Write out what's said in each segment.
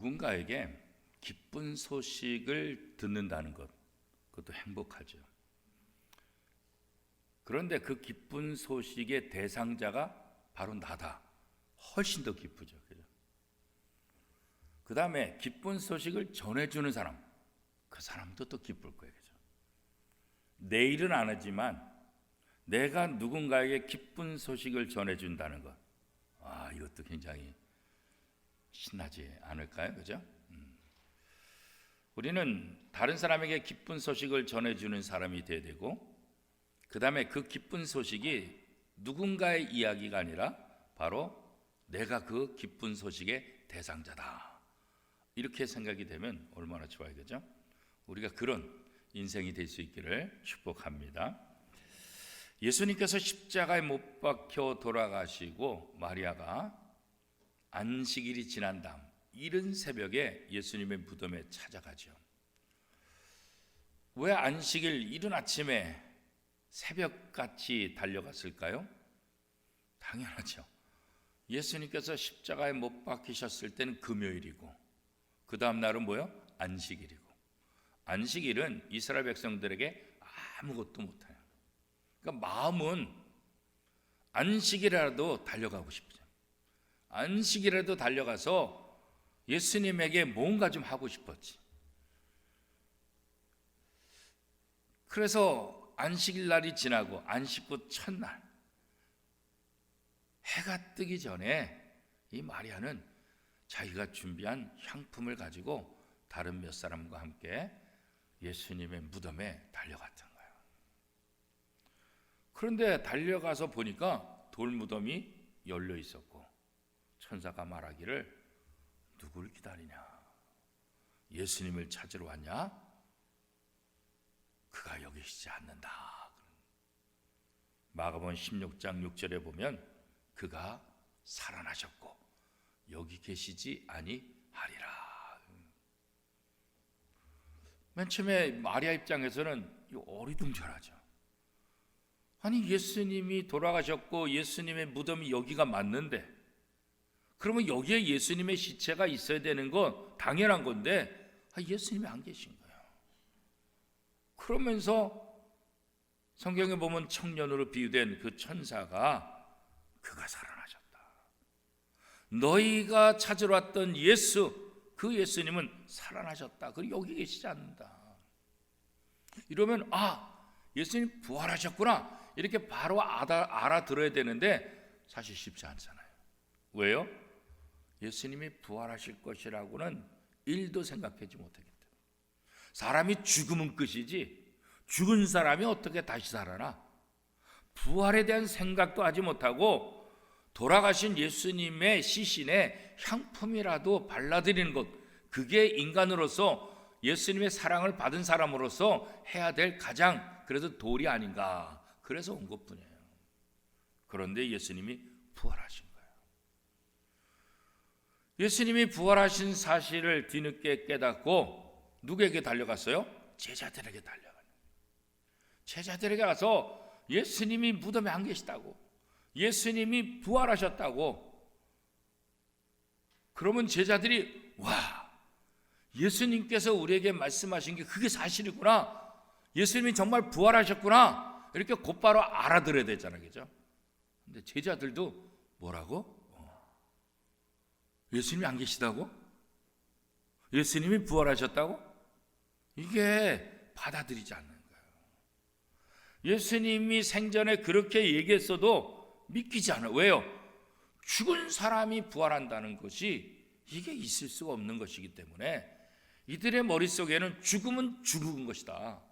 누군가에게 기쁜 소식을 듣는다는 것, 그것도 행복하죠. 그런데 그 기쁜 소식의 대상자가 바로 나다. 훨씬 더 기쁘죠. 그 다음에 기쁜 소식을 전해주는 사람, 그 사람도 또 기쁠 거예요. 그죠? 내 일은 안 하지만 내가 누군가에게 기쁜 소식을 전해준다는 것, 이것도 굉장히 신나지 않을까요? 그죠? 우리는 다른 사람에게 기쁜 소식을 전해주는 사람이 되어야 되고, 그 다음에 그 기쁜 소식이 누군가의 이야기가 아니라 바로 내가 그 기쁜 소식의 대상자다. 이렇게 생각이 되면 얼마나 좋아야 되죠? 우리가 그런 인생이 될 수 있기를 축복합니다. 예수님께서 십자가에 못 박혀 돌아가시고 마리아가 안식일이 지난 다음 이른 새벽에 예수님의 무덤에 찾아가죠. 왜 안식일 이른 아침에 새벽같이 달려갔을까요? 당연하죠. 예수님께서 십자가에 못 박히셨을 때는 금요일이고, 그 다음 날은 뭐요? 안식일이고. 안식일은 이스라엘 백성들에게 아무것도 못해요. 그러니까 마음은 안식이라도 달려가고 싶죠. 안식이라도 달려가서 예수님에게 뭔가 좀 하고 싶었지. 그래서 안식일 날이 지나고 안식구 첫날 해가 뜨기 전에 이 마리아는 자기가 준비한 향품을 가지고 다른 몇 사람과 함께 예수님의 무덤에 달려갔던 거예요. 그런데 달려가서 보니까 돌무덤이 열려 있었고, 천사가 말하기를 누구를 기다리냐? 예수님을 찾으러 왔냐? 그가 여기 있지 않는다. 마가복음 16장 6절에 보면 그가 살아나셨고 여기 계시지 아니하리라. 맨 처음에 마리아 입장에서는 어리둥절하죠. 아니, 예수님이 돌아가셨고 예수님의 무덤이 여기가 맞는데, 그러면 여기에 예수님의 시체가 있어야 되는 건 당연한 건데 예수님이 안 계신 거예요. 그러면서 성경에 보면 청년으로 비유된 그 천사가 그가 살아나셨다. 너희가 찾으러 왔던 예수, 그 예수님은 살아나셨다. 그리고 여기 계시지 않는다. 이러면 예수님 부활하셨구나, 이렇게 바로 알아들어야 되는데 사실 쉽지 않잖아요. 왜요? 예수님이 부활하실 것이라고는 1도 생각하지 못하기 때문에. 사람이 죽으면 끝이지 죽은 사람이 어떻게 다시 살아나? 부활에 대한 생각도 하지 못하고 돌아가신 예수님의 시신에 향품이라도 발라드리는 것, 그게 인간으로서 예수님의 사랑을 받은 사람으로서 해야 될 가장 그래서 도리 아닌가, 그래서 온 것뿐이에요. 그런데 예수님이 부활하신 거예요. 예수님이 부활하신 사실을 뒤늦게 깨닫고 누구에게 달려갔어요? 제자들에게 달려가는 거예요. 제자들에게 가서 예수님이 무덤에 안 계시다고, 예수님이 부활하셨다고. 그러면 제자들이 예수님께서 우리에게 말씀하신 게 그게 사실이구나, 예수님이 정말 부활하셨구나, 이렇게 곧바로 알아들어야 되잖아요. 그죠? 근데 제자들도 뭐라고? 예수님이 안 계시다고? 예수님이 부활하셨다고? 이게 받아들이지 않는 거예요. 예수님이 생전에 그렇게 얘기했어도 믿기지 않아요. 왜요? 죽은 사람이 부활한다는 것이 이게 있을 수가 없는 것이기 때문에 이들의 머릿속에는 죽음은 죽은 것이다,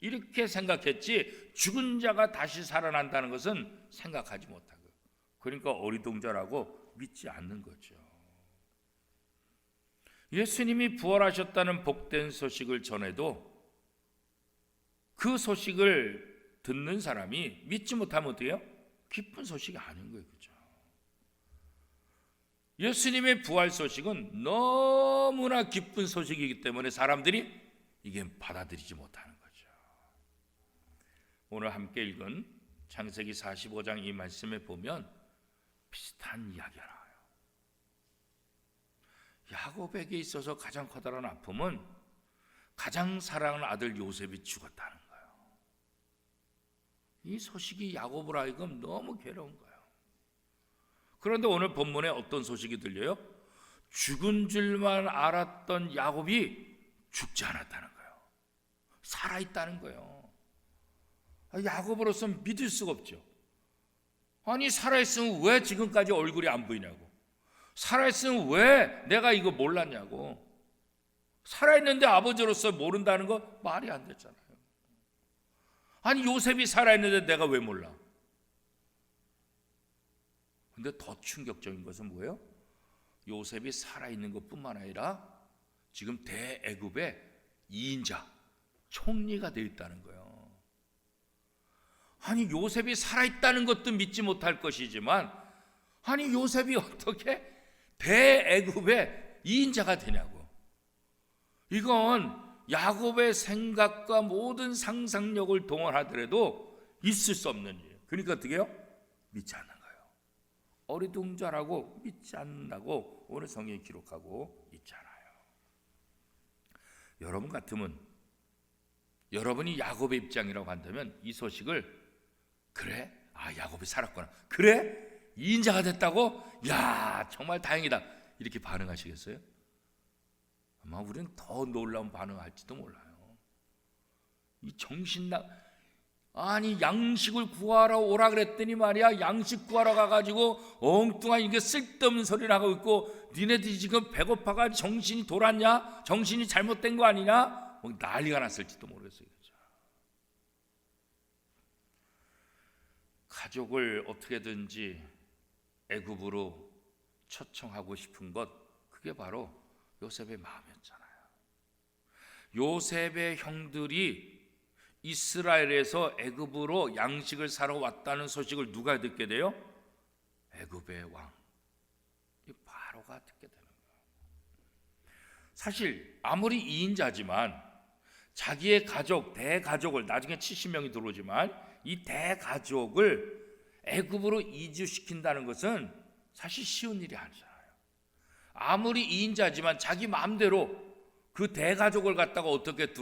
이렇게 생각했지 죽은 자가 다시 살아난다는 것은 생각하지 못하고, 그러니까 어리둥절하고 믿지 않는 거죠. 예수님이 부활하셨다는 복된 소식을 전해도 그 소식을 듣는 사람이 믿지 못하면 어때요? 기쁜 소식이 아닌 거예요. 그죠? 예수님의 부활 소식은 너무나 기쁜 소식이기 때문에 사람들이 이게 받아들이지 못하는 거죠. 오늘 함께 읽은 창세기 45장 이 말씀에 보면 비슷한 이야기가 나와요. 야곱에게 있어서 가장 커다란 아픔은 가장 사랑하는 아들 요셉이 죽었다는 거예요. 이 소식이 야곱을 하여금 너무 괴로운 거예요. 그런데 오늘 본문에 어떤 소식이 들려요? 죽은 줄만 알았던 야곱이 죽지 않았다는 거예요. 살아있다는 거예요. 야곱으로서는 믿을 수가 없죠. 아니, 살아있으면 왜 지금까지 얼굴이 안 보이냐고, 살아있으면 왜 내가 이거 몰랐냐고, 살아있는데 아버지로서 모른다는 거 말이 안 됐잖아요. 아니, 요셉이 살아있는데 내가 왜 몰라? 근데 더 충격적인 것은 뭐예요? 요셉이 살아있는 것뿐만 아니라 지금 대애굽의 2인자 총리가 되어 있다는 거예요. 아니, 요셉이 살아있다는 것도 믿지 못할 것이지만, 아니, 요셉이 어떻게 대애굽의 2인자가 되냐고. 이건 야곱의 생각과 모든 상상력을 동원하더라도 있을 수 없는 일이에요. 그러니까 어떻게 해요? 믿지 않는 거예요. 어리둥절하고 믿지 않는다고 오늘 성경이 기록하고 있잖아요. 여러분 같으면, 여러분이 야곱의 입장이라고 한다면 이 소식을, 그래? 야곱이 살았구나. 그래? 2인자가 됐다고? 야, 정말 다행이다. 이렇게 반응하시겠어요? 아마 우리는 더 놀라운 반응할지도 몰라요. 이 아니, 양식을 구하러 오라 그랬더니 말이야, 양식 구하러 가가지고 엉뚱한 이게 쓸데없는 소리를 하고 있고, 니네들이 지금 배고파가 정신이 돌았냐? 정신이 잘못된 거 아니냐? 난리가 났을지도 모르겠어요. 그렇죠? 가족을 어떻게든지 애굽으로 초청하고 싶은 것, 그게 바로 요셉의 마음이었잖아요. 요셉의 형들이 이스라엘에서 애굽으로 양식을 사러 왔다는 소식을 누가 듣게 돼요? 애굽의 왕, 이 바로가 듣게 되는 거예요. 사실 아무리 2인자지만 자기의 가족, 대가족을, 나중에 70명이 들어오지만 이 대가족을 애굽으로 이주시킨다는 것은 사실 쉬운 일이 아니잖아요. 아무리 2인자지만 자기 마음대로 그 대가족을 갖다가 어떻게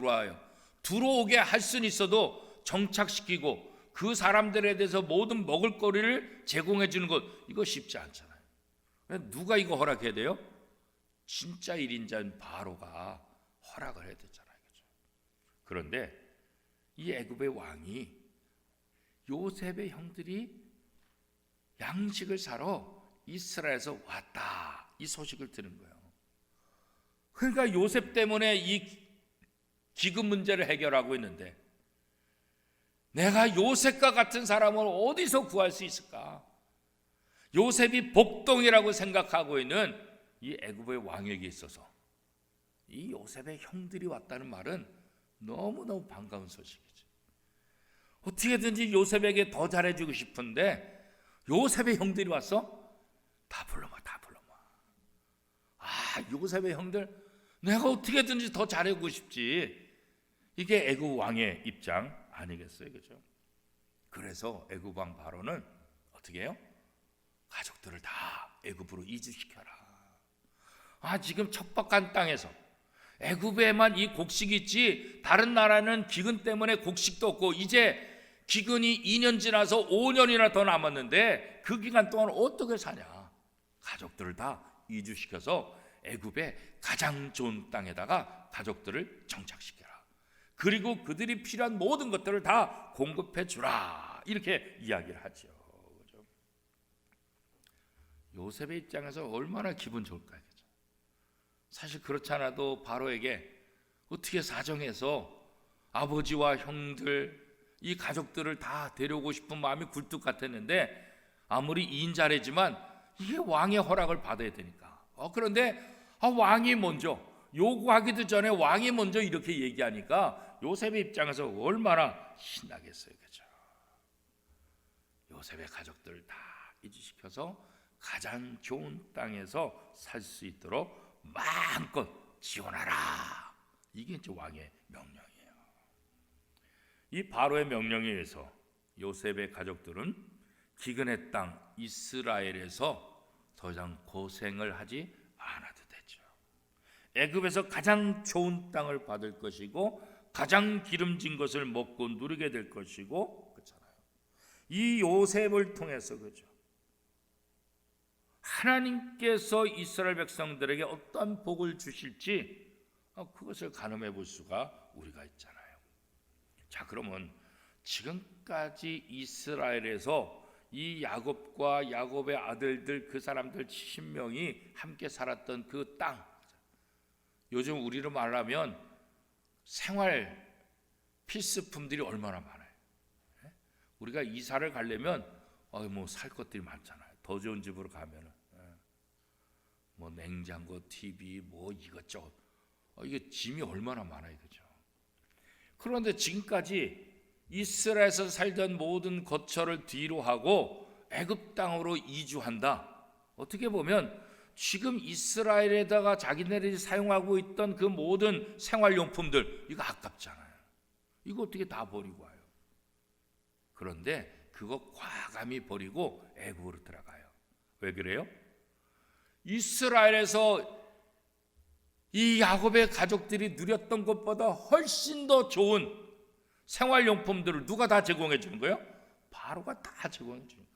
들어오게 할 수는 있어도 정착시키고 그 사람들에 대해서 모든 먹을거리를 제공해 주는 것, 이거 쉽지 않잖아요. 누가 이거 허락해야 돼요? 진짜 1인자인 바로가 허락을 해야 되잖아요. 그렇죠? 그런데 이 애굽의 왕이 요셉의 형들이 양식을 사러 이스라엘에서 왔다, 이 소식을 들은 거예요. 그러니까 요셉 때문에 이 기금 문제를 해결하고 있는데, 내가 요셉과 같은 사람을 어디서 구할 수 있을까? 요셉이 복동이라고 생각하고 있는 이 애굽의 왕에게 있어서 이 요셉의 형들이 왔다는 말은 너무너무 반가운 소식이죠. 어떻게든지 요셉에게 더 잘해주고 싶은데 요셉의 형들이 왔어? 다 불러봐. 요셉의 형들, 내가 어떻게든지 더 잘해주고 싶지. 이게 애굽 왕의 입장 아니겠어요? 그렇죠? 그래서 애굽 왕 바로는 어떻게 해요? 가족들을 다 애굽으로 이주시켜라. 지금 척박한 땅에서 애굽에만 이 곡식이 있지, 다른 나라는 기근 때문에 곡식도 없고, 이제 기근이 2년 지나서 5년이나 더 남았는데 그 기간 동안 어떻게 사냐? 가족들을 다 이주시켜서 애굽의 가장 좋은 땅에다가 가족들을 정착시켜라. 그리고 그들이 필요한 모든 것들을 다 공급해 주라. 이렇게 이야기를 하죠. 그렇죠? 요셉의 입장에서 얼마나 기분 좋을까요? 그렇죠? 사실 그렇지 않아도 바로에게 어떻게 사정해서 아버지와 형들, 이 가족들을 다 데려오고 싶은 마음이 굴뚝 같았는데, 아무리 2인자래지만 이게 왕의 허락을 받아야 되니까. 그런데 왕이 먼저, 요구하기도 전에 왕이 먼저 이렇게 얘기하니까 요셉의 입장에서 얼마나 신나겠어요. 그렇죠? 요셉의 가족들을 다 이주시켜서 가장 좋은 땅에서 살 수 있도록 마음껏 지원하라. 이게 이제 왕의 명령이에요. 이 바로의 명령에 의해서 요셉의 가족들은 기근의 땅 이스라엘에서 더 이상 고생을 하지 않아도 되죠. 애굽에서 가장 좋은 땅을 받을 것이고 가장 기름진 것을 먹고 누리게 될 것이고, 그렇잖아요. 이 요셉을 통해서, 그죠, 하나님께서 이스라엘 백성들에게 어떤 복을 주실지 그것을 가늠해 볼 수가 우리가 있잖아요. 자, 그러면 지금까지 이스라엘에서 이 야곱과 야곱의 아들들, 그 사람들 70명이 함께 살았던 그 땅, 요즘 우리로 말하면 생활 필수품들이 얼마나 많아요. 우리가 이사를 가려면 뭐 살 것들이 많잖아요. 더 좋은 집으로 가면은 뭐 냉장고, TV, 뭐 이것저것, 이게 짐이 얼마나 많아요, 그죠? 그런데 지금까지 이스라엘에서 살던 모든 거처를 뒤로 하고 애굽 땅으로 이주한다. 어떻게 보면 지금 이스라엘에다가 자기네들이 사용하고 있던 그 모든 생활용품들, 이거 아깝잖아요. 이거 어떻게 다 버리고 와요? 그런데 그거 과감히 버리고 애굽으로 들어가요. 왜 그래요? 이스라엘에서 이 야곱의 가족들이 누렸던 것보다 훨씬 더 좋은 생활용품들을 누가 다 제공해 주는 거예요? 바로가 다 제공해 주니까.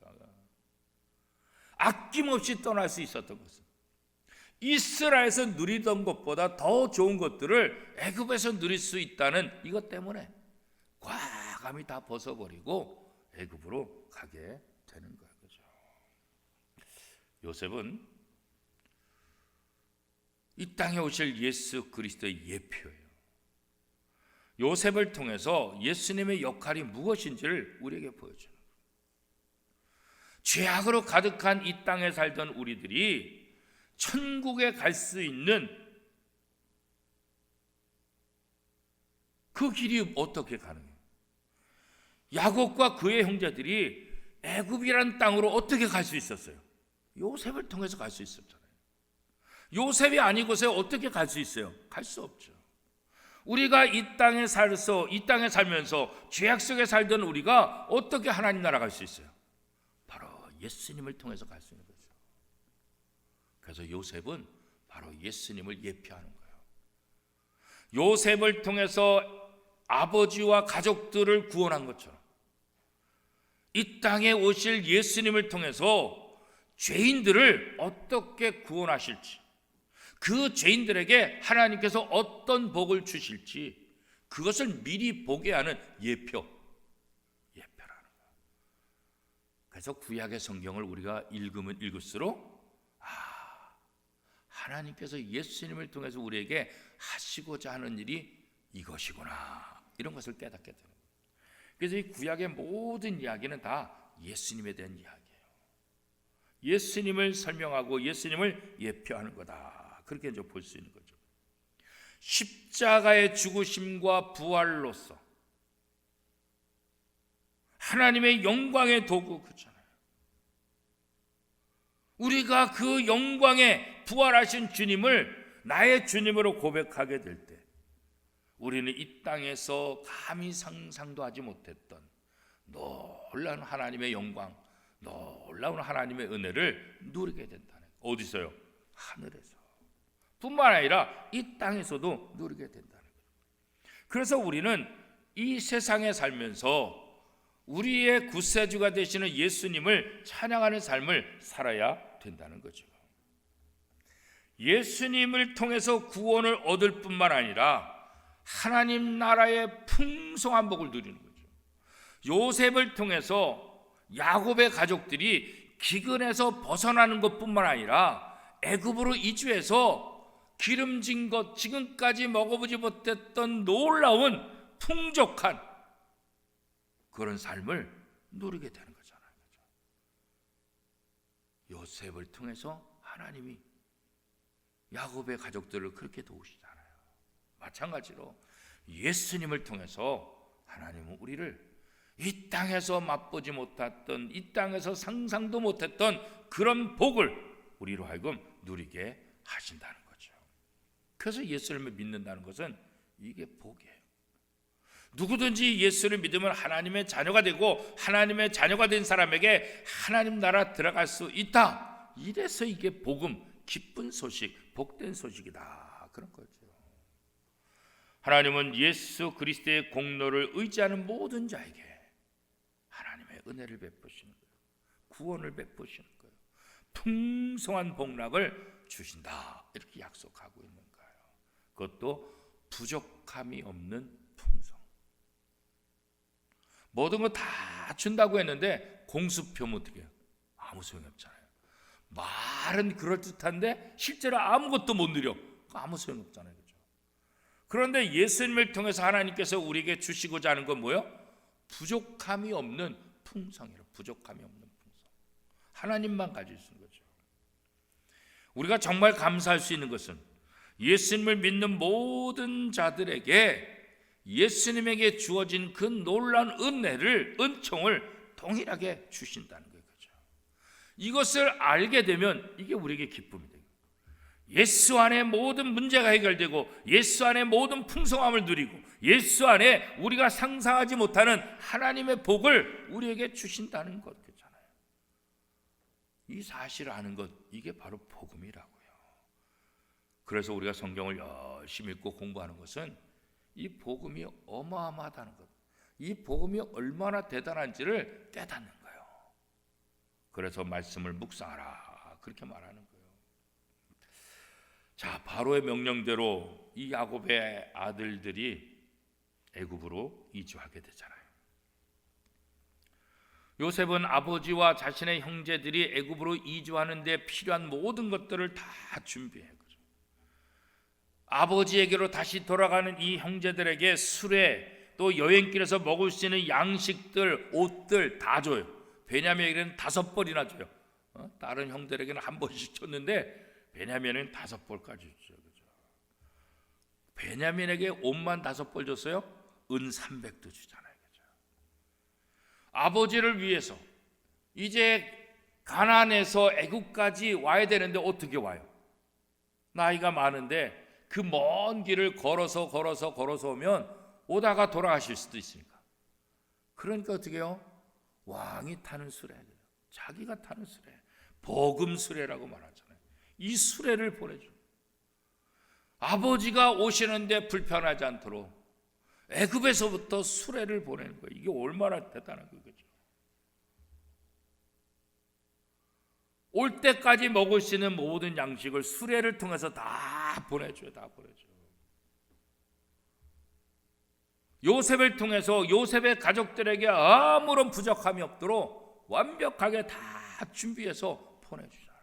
아낌없이 떠날 수 있었던 것은 이스라엘에서 누리던 것보다 더 좋은 것들을 애굽에서 누릴 수 있다는 이것 때문에 과감히 다 벗어버리고 애굽으로 가게 되는 거예요. 그죠? 요셉은 이 땅에 오실 예수 그리스도의 예표예요. 요셉을 통해서 예수님의 역할이 무엇인지를 우리에게 보여주는 거예요. 죄악으로 가득한 이 땅에 살던 우리들이 천국에 갈 수 있는 그 길이 어떻게 가능해요? 야곱과 그의 형제들이 애굽이라는 땅으로 어떻게 갈 수 있었어요? 요셉을 통해서 갈 수 있었잖아요. 요셉이 아니고서 어떻게 갈 수 있어요? 갈 수 없죠. 우리가 이 땅에 살면서 죄악 속에 살던 우리가 어떻게 하나님 나라 갈 수 있어요? 바로 예수님을 통해서 갈 수 있는 거죠. 그래서 요셉은 바로 예수님을 예표하는 거예요. 요셉을 통해서 아버지와 가족들을 구원한 것처럼 이 땅에 오실 예수님을 통해서 죄인들을 어떻게 구원하실지, 그 죄인들에게 하나님께서 어떤 복을 주실지, 그것을 미리 보게 하는 예표라는 거예요. 그래서 구약의 성경을 우리가 읽으면 읽을수록 하나님께서 예수님을 통해서 우리에게 하시고자 하는 일이 이것이구나, 이런 것을 깨닫게 되는 거예요. 그래서 이 구약의 모든 이야기는 다 예수님에 대한 이야기예요. 예수님을 설명하고 예수님을 예표하는 거다, 그렇게 이제 볼 수 있는 거죠. 십자가의 죽으심과 부활로서 하나님의 영광의 도구, 그렇잖아요. 우리가 그 영광의 부활하신 주님을 나의 주님으로 고백하게 될 때, 우리는 이 땅에서 감히 상상도 하지 못했던 놀라운 하나님의 영광, 놀라운 하나님의 은혜를 누리게 된다는 거예요. 어디서요? 하늘에서. 뿐만 아니라 이 땅에서도 누리게 된다는 거예요. 그래서 우리는 이 세상에 살면서 우리의 구세주가 되시는 예수님을 찬양하는 삶을 살아야 된다는 거죠. 예수님을 통해서 구원을 얻을 뿐만 아니라 하나님 나라의 풍성한 복을 누리는 거죠. 요셉을 통해서 야곱의 가족들이 기근에서 벗어나는 것뿐만 아니라 애굽으로 이주해서 기름진 것, 지금까지 먹어보지 못했던 놀라운 풍족한 그런 삶을 누리게 되는 거잖아요. 요셉을 통해서 하나님이 야곱의 가족들을 그렇게 도우시잖아요. 마찬가지로 예수님을 통해서 하나님은 우리를 이 땅에서 맛보지 못했던, 이 땅에서 상상도 못했던 그런 복을 우리로 하여금 누리게 하신다는 거죠. 그래서 예수님을 믿는다는 것은 이게 복이에요. 누구든지 예수를 믿으면 하나님의 자녀가 되고 하나님의 자녀가 된 사람에게 하나님 나라 들어갈 수 있다. 이래서 이게 복음, 기쁜 소식, 복된 소식이다, 그런 거죠. 하나님은 예수 그리스도의 공로를 의지하는 모든 자에게 하나님의 은혜를 베푸시는 거예요. 구원을 베푸시는 거예요. 풍성한 복락을 주신다, 이렇게 약속하고 있는 거예요. 그것도 부족함이 없는 풍성. 모든 거 다 준다고 했는데 공수표면 어떻게 해요? 아무 소용이 없잖아요. 말은 그럴듯한데 실제로 아무것도 못 누려. 아무 소용이 없잖아요. 그렇죠? 그런데 예수님을 통해서 하나님께서 우리에게 주시고자 하는 건 뭐예요? 부족함이 없는 풍성이라. 부족함이 없는 풍성. 하나님만 가질 수 있는 거죠. 우리가 정말 감사할 수 있는 것은 예수님을 믿는 모든 자들에게 예수님에게 주어진 그 놀라운 은혜를, 은총을 동일하게 주신다는 거예요. 그렇죠? 이것을 알게 되면 이게 우리에게 기쁨이 돼요. 예수 안에 모든 문제가 해결되고 예수 안에 모든 풍성함을 누리고 예수 안에 우리가 상상하지 못하는 하나님의 복을 우리에게 주신다는 것 그렇잖아요. 이 사실을 아는 것, 이게 바로 복음이라고요. 그래서 우리가 성경을 열심히 읽고 공부하는 것은 이 복음이 어마어마하다는 것, 이 복음이 얼마나 대단한지를 깨닫는 거예요. 그래서 말씀을 묵상하라, 그렇게 말하는 거예요. 자, 바로의 명령대로 이 야곱의 아들들이 애굽으로 이주하게 되잖아요. 요셉은 아버지와 자신의 형제들이 애굽으로 이주하는 데 필요한 모든 것들을 다 준비해요. 아버지에게로 다시 돌아가는 이 형제들에게 수레, 또 여행길에서 먹을 수 있는 양식들, 옷들 다 줘요. 베냐민에게는 5벌이나 줘요. 다른 형들에게는 1번씩 줬는데 베냐민은 5벌까지 줬어요. 그죠? 베냐민에게 옷만 5벌 줬어요. 은 300도 주잖아요. 그죠? 아버지를 위해서 이제 가나안에서 애굽까지 와야 되는데 어떻게 와요? 나이가 많은데 그 먼 길을 걸어서 오면 오다가 돌아가실 수도 있으니까. 그러니까 어떻게 해요? 왕이 타는 수레, 자기가 타는 수레, 복음 수레라고 말하잖아요. 이 수레를 보내줘. 아버지가 오시는데 불편하지 않도록 애굽에서부터 수레를 보내는 거예요. 이게 얼마나 대단한 거죠. 올 때까지 먹을 수 있는 모든 양식을 수레를 통해서 다 보내줘요. 다 보내줘요. 요셉을 통해서 요셉의 가족들에게 아무런 부족함이 없도록 완벽하게 다 준비해서 보내주잖아요.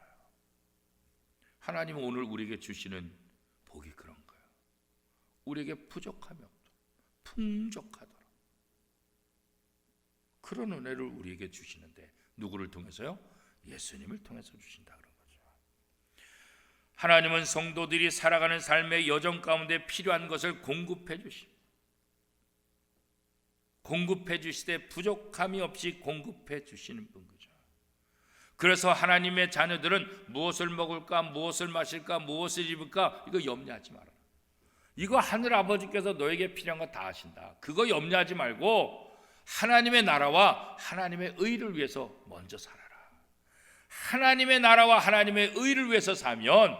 하나님은 오늘 우리에게 주시는 복이 그런 거예요. 우리에게 부족함이 없도록, 풍족하도록 그런 은혜를 우리에게 주시는데 누구를 통해서요? 예수님을 통해서 주신다 그런 거죠. 하나님은 성도들이 살아가는 삶의 여정 가운데 필요한 것을 공급해 주시되 부족함이 없이 공급해 주시는 분 거죠. 그래서 하나님의 자녀들은 무엇을 먹을까, 무엇을 마실까, 무엇을 입을까 이거 염려하지 마라. 이거 하늘 아버지께서 너에게 필요한 거 다 하신다. 그거 염려하지 말고 하나님의 나라와 하나님의 의를 위해서 먼저 살아라. 하나님의 나라와 하나님의 의를 위해서 살면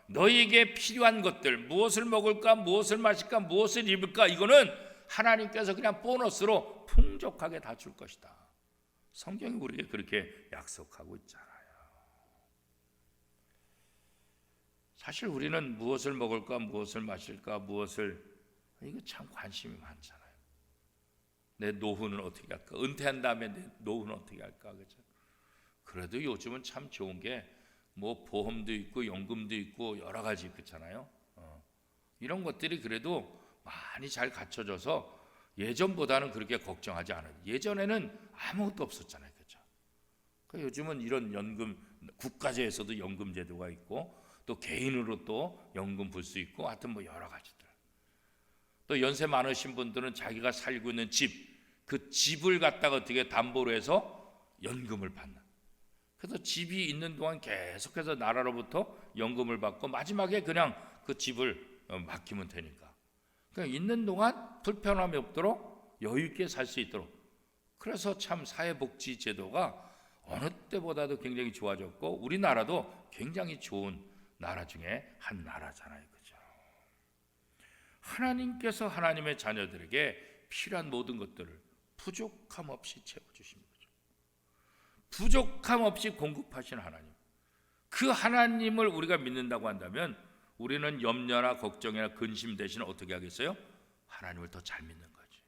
너희에게 필요한 것들, 무엇을 먹을까, 무엇을 마실까, 무엇을 입을까, 이거는 하나님께서 그냥 보너스로 풍족하게 다 줄 것이다. 성경이 우리에게 그렇게 약속하고 있잖아요. 사실 우리는 무엇을 먹을까, 무엇을 마실까, 이거 참 관심이 많잖아요. 내 노후는 어떻게 할까, 은퇴한 다음에 내 노후는 어떻게 할까, 그렇죠? 그래도 요즘은 참 좋은 게 뭐 보험도 있고 연금도 있고 여러 가지 그렇잖아요. 이런 것들이 그래도 많이 잘 갖춰져서 예전보다는 그렇게 걱정하지 않아요. 예전에는 아무것도 없었잖아요. 그렇죠? 그러니까 요즘은 이런 연금, 국가제에서도 연금 제도가 있고 또 개인으로 또 연금 불 수 있고 하여튼 뭐 여러 가지들. 또 연세 많으신 분들은 자기가 살고 있는 집, 그 집을 갖다가 어떻게 담보로 해서 연금을 받는. 그래서 집이 있는 동안 계속해서 나라로부터 연금을 받고 마지막에 그냥 그 집을 맡기면 되니까. 그러니까 있는 동안 불편함이 없도록 여유 있게 살 수 있도록. 그래서 참 사회복지 제도가 어느 때보다도 굉장히 좋아졌고 우리나라도 굉장히 좋은 나라 중에 한 나라잖아요. 그죠? 하나님께서 하나님의 자녀들에게 필요한 모든 것들을 부족함 없이 채워주신 거죠. 부족함 없이 공급하신 하나님, 그 하나님을 우리가 믿는다고 한다면 우리는 염려나 걱정이나 근심 대신 어떻게 하겠어요? 하나님을 더 잘 믿는 거지.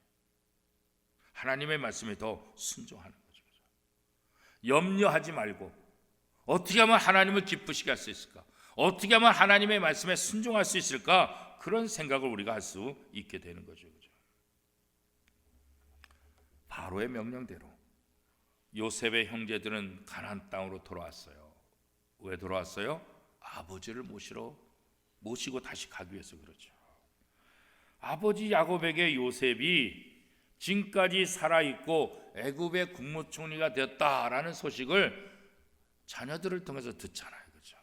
하나님의 말씀에 더 순종하는 거죠. 염려하지 말고 어떻게 하면 하나님을 기쁘시게 할 수 있을까? 어떻게 하면 하나님의 말씀에 순종할 수 있을까? 그런 생각을 우리가 할 수 있게 되는 거죠. 바로의 명령대로 요셉의 형제들은 가나안 땅으로 돌아왔어요. 왜 돌아왔어요? 아버지를 모시고 다시 가기 위해서 그렇죠. 아버지 야곱에게 요셉이 지금까지 살아있고 애굽의 국무총리가 되었다라는 소식을 자녀들을 통해서 듣잖아요. 그렇죠?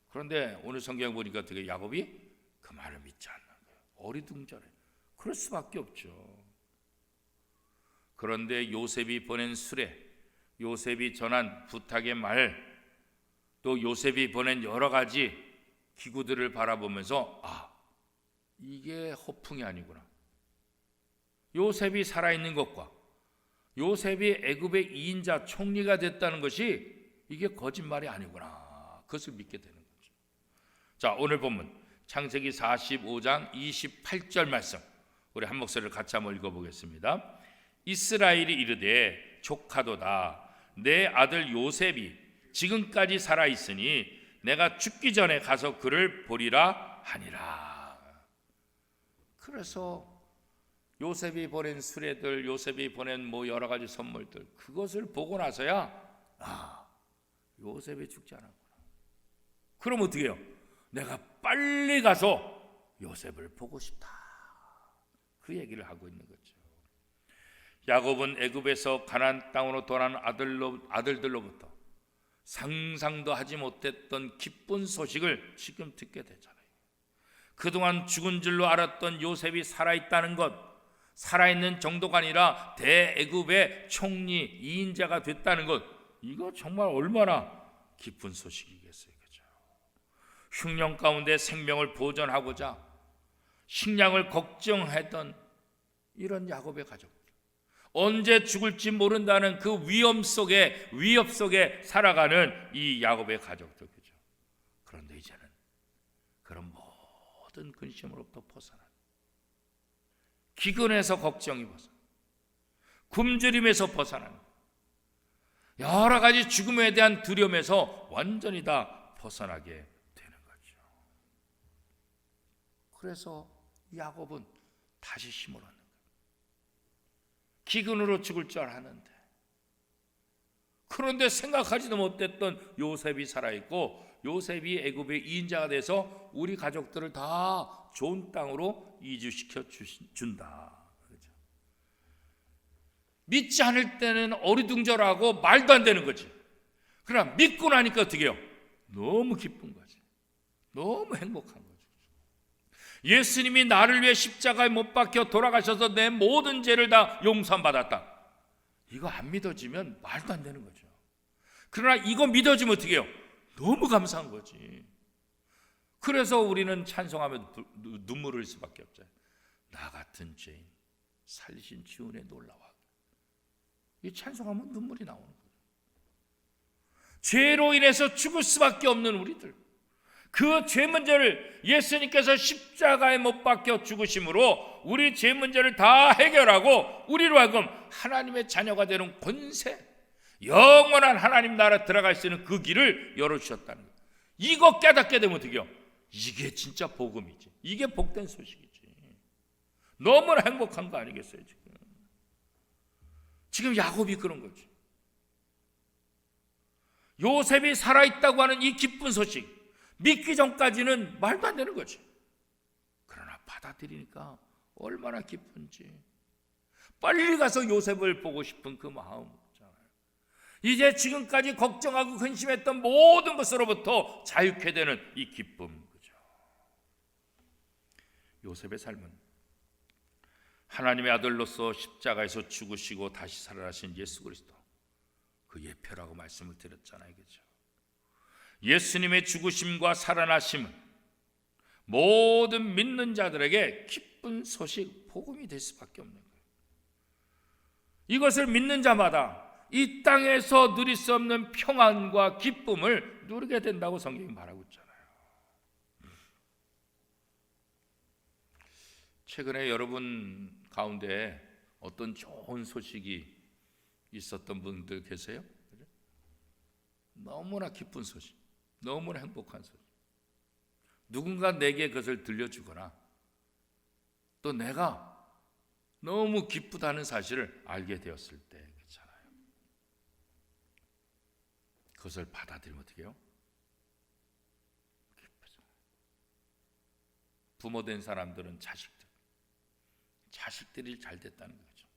그런데 오늘 성경 보니까 어떻게 야곱이 그 말을 믿지 않는 거예요. 어리둥절해. 그럴 수밖에 없죠. 그런데 요셉이 보낸 수레, 요셉이 전한 부탁의 말, 또 요셉이 보낸 여러 가지 기구들을 바라보면서 이게 허풍이 아니구나. 요셉이 살아있는 것과 요셉이 애굽의 2인자 총리가 됐다는 것이 이게 거짓말이 아니구나. 그것을 믿게 되는 거죠. 자, 오늘 본문 창세기 45장 28절 말씀 우리 한 목소리를 같이 한번 읽어보겠습니다. 이스라엘이 이르되 조카도다. 내 아들 요셉이 지금까지 살아있으니 내가 죽기 전에 가서 그를 보리라 하니라. 그래서 요셉이 보낸 수레들, 요셉이 보낸 여러 가지 선물들, 그것을 보고 나서야 요셉이 죽지 않았구나. 그럼 어떻게 해요? 내가 빨리 가서 요셉을 보고 싶다. 그 얘기를 하고 있는 거죠. 야곱은 애굽에서 가나안 땅으로 돌아온 아들들로부터 상상도 하지 못했던 기쁜 소식을 지금 듣게 되잖아요. 그동안 죽은 줄로 알았던 요셉이 살아있다는 것, 살아있는 정도가 아니라 대애굽의 총리 2인자가 됐다는 것, 이거 정말 얼마나 기쁜 소식이겠어요. 그죠? 흉년 가운데 생명을 보존하고자 식량을 걱정했던 이런 야곱의 가족, 언제 죽을지 모른다는 그 위험 속에 살아가는 이 야곱의 가족들, 그죠? 그런데 이제는 그런 모든 근심으로부터 벗어난, 기근에서 걱정이 벗어난, 굶주림에서 벗어난, 여러 가지 죽음에 대한 두려움에서 완전히 다 벗어나게 되는 거죠. 그래서 야곱은 다시 힘을 얻는 거예요. 기근으로 죽을 줄 알았는데, 그런데 생각하지도 못했던 요셉이 살아있고 요셉이 애굽의 2인자가 돼서 우리 가족들을 다 좋은 땅으로 이주시켜 준다. 그렇죠? 믿지 않을 때는 어리둥절하고 말도 안 되는 거지. 그러나 믿고 나니까 어떻게 해요? 너무 기쁜 거지. 너무 행복한 거지. 예수님이 나를 위해 십자가에 못 박혀 돌아가셔서 내 모든 죄를 다 용서받았다. 이거 안 믿어지면 말도 안 되는 거죠. 그러나 이거 믿어지면 어떻게 해요? 너무 감사한 거지. 그래서 우리는 찬송하며 눈물을 흘릴 수밖에 없죠. 나 같은 죄인 살리신 주은혜 놀라워. 이 찬송하면 눈물이 나오는 거예요. 죄로 인해서 죽을 수밖에 없는 우리들, 그 죄 문제를 예수님께서 십자가에 못 박혀 죽으심으로 우리 죄 문제를 다 해결하고 우리로 하여금 하나님의 자녀가 되는 권세, 영원한 하나님 나라 들어갈 수 있는 그 길을 열어주셨다는 거예요. 이거 깨닫게 되면 어떻게 해요? 이게 진짜 복음이지. 이게 복된 소식이지. 너무나 행복한 거 아니겠어요? 지금 야곱이 그런 거지. 요셉이 살아있다고 하는 이 기쁜 소식, 믿기 전까지는 말도 안 되는 거지. 그러나 받아들이니까 얼마나 기쁜지. 빨리 가서 요셉을 보고 싶은 그 마음 있잖아요. 이제 지금까지 걱정하고 근심했던 모든 것으로부터 자유케 되는 이 기쁨, 그죠? 요셉의 삶은 하나님의 아들로서 십자가에서 죽으시고 다시 살아나신 예수 그리스도, 그 예표라고 말씀을 드렸잖아요. 그죠? 예수님의 죽으심과 살아나심은 모든 믿는 자들에게 기쁜 소식, 복음이 될 수밖에 없는 거예요. 이것을 믿는 자마다 이 땅에서 누릴 수 없는 평안과 기쁨을 누리게 된다고 성경이 말하고 있잖아요. 최근에 여러분 가운데 어떤 좋은 소식이 있었던 분들 계세요? 너무나 기쁜 소식, 너무나 행복한 소식. 누군가 내게 그것을 들려주거나 또 내가 너무 기쁘다는 사실을 알게 되었을 때 그렇잖아요. 그것을 받아들이면 어떻게 해요? 기쁘죠. 부모 된 사람들은 자식들이 잘 됐다는 거죠.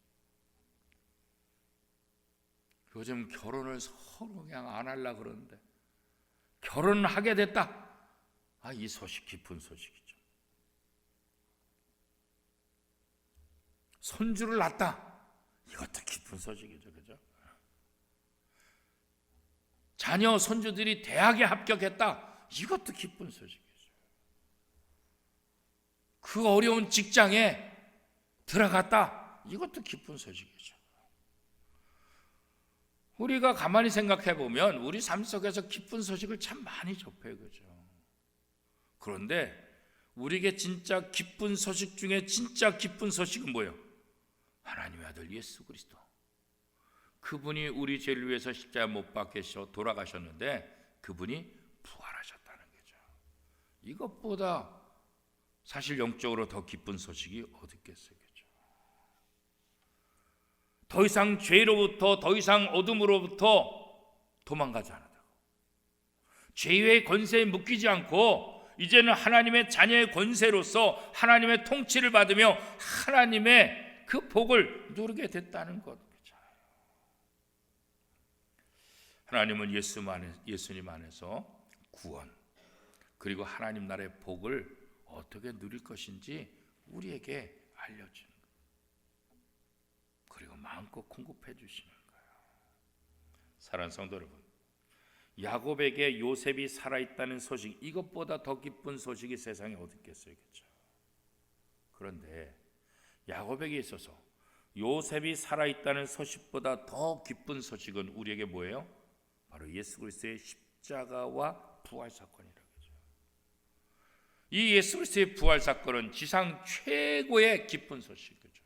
요즘 결혼을 서로 그냥 안 하려고 그러는데 결혼하게 됐다. 이 소식 기쁜 소식이죠. 손주를 낳았다. 이것도 기쁜 소식이죠. 그죠? 자녀 손주들이 대학에 합격했다. 이것도 기쁜 소식이죠. 그 어려운 직장에 들어갔다. 이것도 기쁜 소식이죠. 우리가 가만히 생각해 보면 우리 삶 속에서 기쁜 소식을 참 많이 접해요. 그죠? 그런데 우리에게 진짜 기쁜 소식 중에 진짜 기쁜 소식은 뭐예요? 하나님의 아들 예수 그리스도. 그분이 우리 죄를 위해서 십자가에 못 박히셔 돌아가셨는데 그분이 부활하셨다는 거죠. 이것보다 사실 영적으로 더 기쁜 소식이 어디 있겠어요? 그죠? 더 이상 죄로부터, 더 이상 어둠으로부터 도망가지 않는다고. 죄의 권세에 묶이지 않고 이제는 하나님의 자녀의 권세로서 하나님의 통치를 받으며 하나님의 그 복을 누리게 됐다는 것. 하나님은 예수님 안에서 구원 그리고 하나님 나라의 복을 어떻게 누릴 것인지 우리에게 알려주는 거예요. 그리고 마음껏 공급해 주시는 거예요. 사랑하는 성도 여러분, 야곱에게 요셉이 살아있다는 소식, 이것보다 더 기쁜 소식이 세상에 어디 있겠어요? 그렇죠? 그런데 야곱에게 있어서 요셉이 살아있다는 소식보다 더 기쁜 소식은 우리에게 뭐예요? 바로 예수 그리스도의 십자가와 부활 사건이라고 하죠. 이 예수 그리스도의 부활 사건은 지상 최고의 기쁜 소식이죠.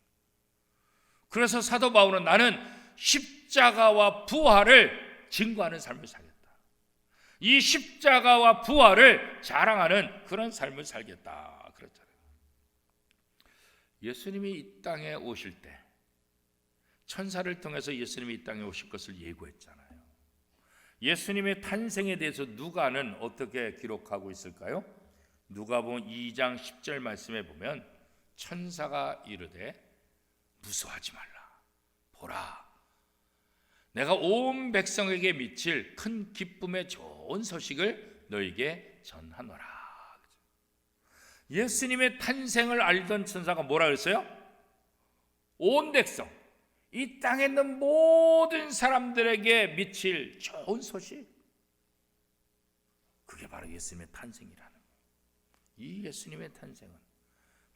그래서 사도 바울은 나는 십자가와 부활을 증거하는 삶을 살겠다. 이 십자가와 부활을 자랑하는 그런 삶을 살겠다. 그랬잖아요. 예수님이 이 땅에 오실 때 천사를 통해서 예수님이 이 땅에 오실 것을 예고했잖아요. 예수님의 탄생에 대해서 누가는 어떻게 기록하고 있을까요? 누가복음 2장 10절 말씀에 보면 천사가 이르되 무서워하지 말라. 보라, 내가 온 백성에게 미칠 큰 기쁨의 좋은 소식을 너에게 전하노라. 예수님의 탄생을 알던 천사가 뭐라 그랬어요? 온 백성, 이 땅에 있는 모든 사람들에게 미칠 좋은 소식, 그게 바로 예수님의 탄생이라는 거예요. 이 예수님의 탄생은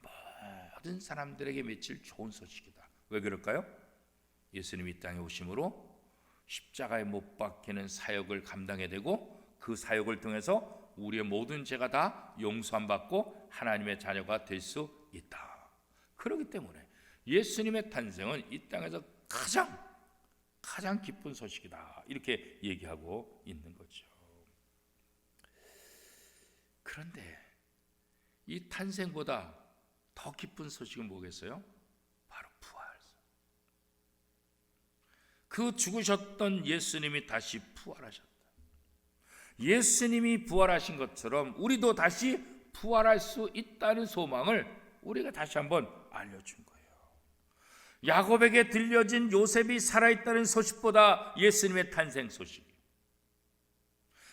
모든 사람들에게 미칠 좋은 소식이다. 왜 그럴까요? 예수님이 이 땅에 오심으로 십자가에 못 박히는 사역을 감당해야 되고 그 사역을 통해서 우리의 모든 죄가 다 용서함 받고 하나님의 자녀가 될 수 있다. 그렇기 때문에 예수님의 탄생은 이 땅에서 가장 기쁜 소식이다. 이렇게 얘기하고 있는 거죠. 그런데 이 탄생보다 더 기쁜 소식은 뭐겠어요? 바로 부활. 그 죽으셨던 예수님이 다시 부활하셨다. 예수님이 부활하신 것처럼 우리도 다시 부활할 수 있다는 소망을 우리가 다시 한번 알려준 거예요. 야곱에게 들려진 요셉이 살아있다는 소식보다 예수님의 탄생 소식,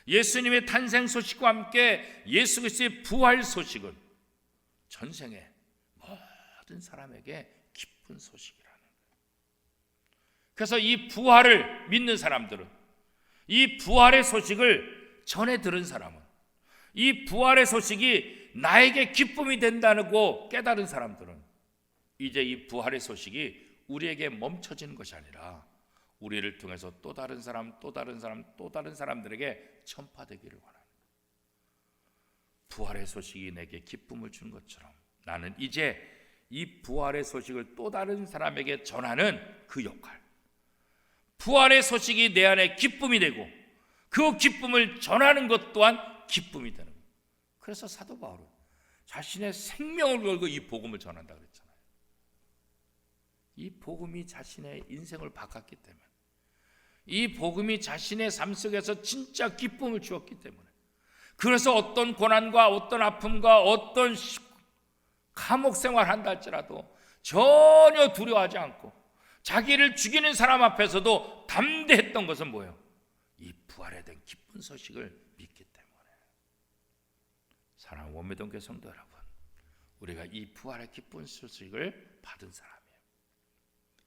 예수님의 탄생 소식과 함께 예수 그리스도의 부활 소식은 전생에 모든 사람에게 기쁜 소식이라는 거예요. 그래서 이 부활을 믿는 사람들은, 이 부활의 소식을 전해 들은 사람은, 이 부활의 소식이 나에게 기쁨이 된다고 깨달은 사람들은 이제 이 부활의 소식이 우리에게 멈춰지는 것이 아니라 우리를 통해서 또 다른 사람, 또 다른 사람, 또 다른 사람들에게 전파되기를 원합니다. 부활의 소식이 내게 기쁨을 준 것처럼 나는 이제 이 부활의 소식을 또 다른 사람에게 전하는 그 역할, 부활의 소식이 내 안에 기쁨이 되고 그 기쁨을 전하는 것 또한 기쁨이 되는 거예요. 그래서 사도 바울은 자신의 생명을 걸고 이 복음을 전한다 그랬잖아요. 이 복음이 자신의 인생을 바꿨기 때문에, 이 복음이 자신의 삶 속에서 진짜 기쁨을 주었기 때문에, 그래서 어떤 고난과 어떤 아픔과 어떤 감옥 생활한다 할지라도 전혀 두려워하지 않고 자기를 죽이는 사람 앞에서도 담대했던 것은 뭐예요? 이 부활에 대한 기쁜 소식을 믿기 때문에. 사랑하는 원미동 교회 성도 여러분, 우리가 이 부활의 기쁜 소식을 받은 사람이에요.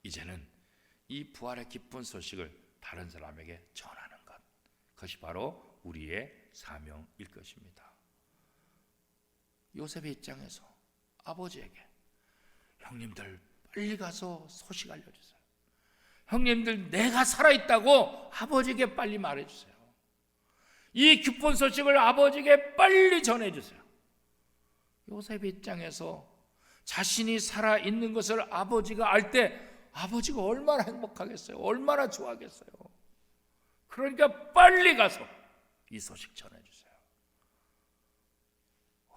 이제는 이 부활의 기쁜 소식을 다른 사람에게 전하는 것, 그것이 바로 우리의 사명일 것입니다. 요셉의 입장에서 아버지에게 형님들 빨리 가서 소식 알려주세요. 형님들 내가 살아있다고 아버지에게 빨리 말해주세요. 이 기쁜 소식을 아버지에게 빨리 전해주세요. 요셉의 입장에서 자신이 살아있는 것을 아버지가 알 때 아버지가 얼마나 행복하겠어요. 얼마나 좋아하겠어요. 그러니까 빨리 가서 이 소식 전해주세요.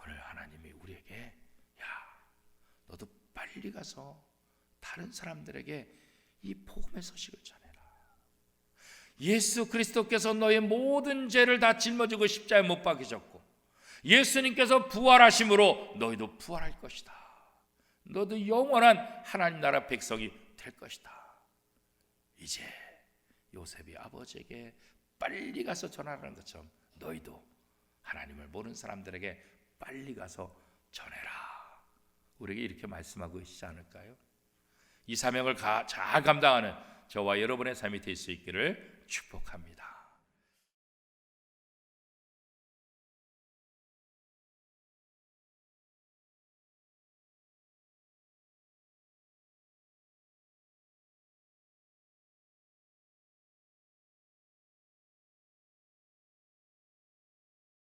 오늘 하나님이 우리에게 너도 빨리 가서 다른 사람들에게 이 복음의 소식을 전해라. 예수 그리스도께서 너의 모든 죄를 다 짊어지고 십자가에 못 박히셨고 예수님께서 부활하심으로 너희도 부활할 것이다. 너도 영원한 하나님 나라 백성이 될 것이다. 이제 요셉이 아버지에게 빨리 가서 전하라는 것처럼 너희도 하나님을 모르는 사람들에게 빨리 가서 전해라. 우리에게 이렇게 말씀하고 계시지 않을까요? 이 사명을 잘 감당하는 저와 여러분의 삶이 될 수 있기를 축복합니다.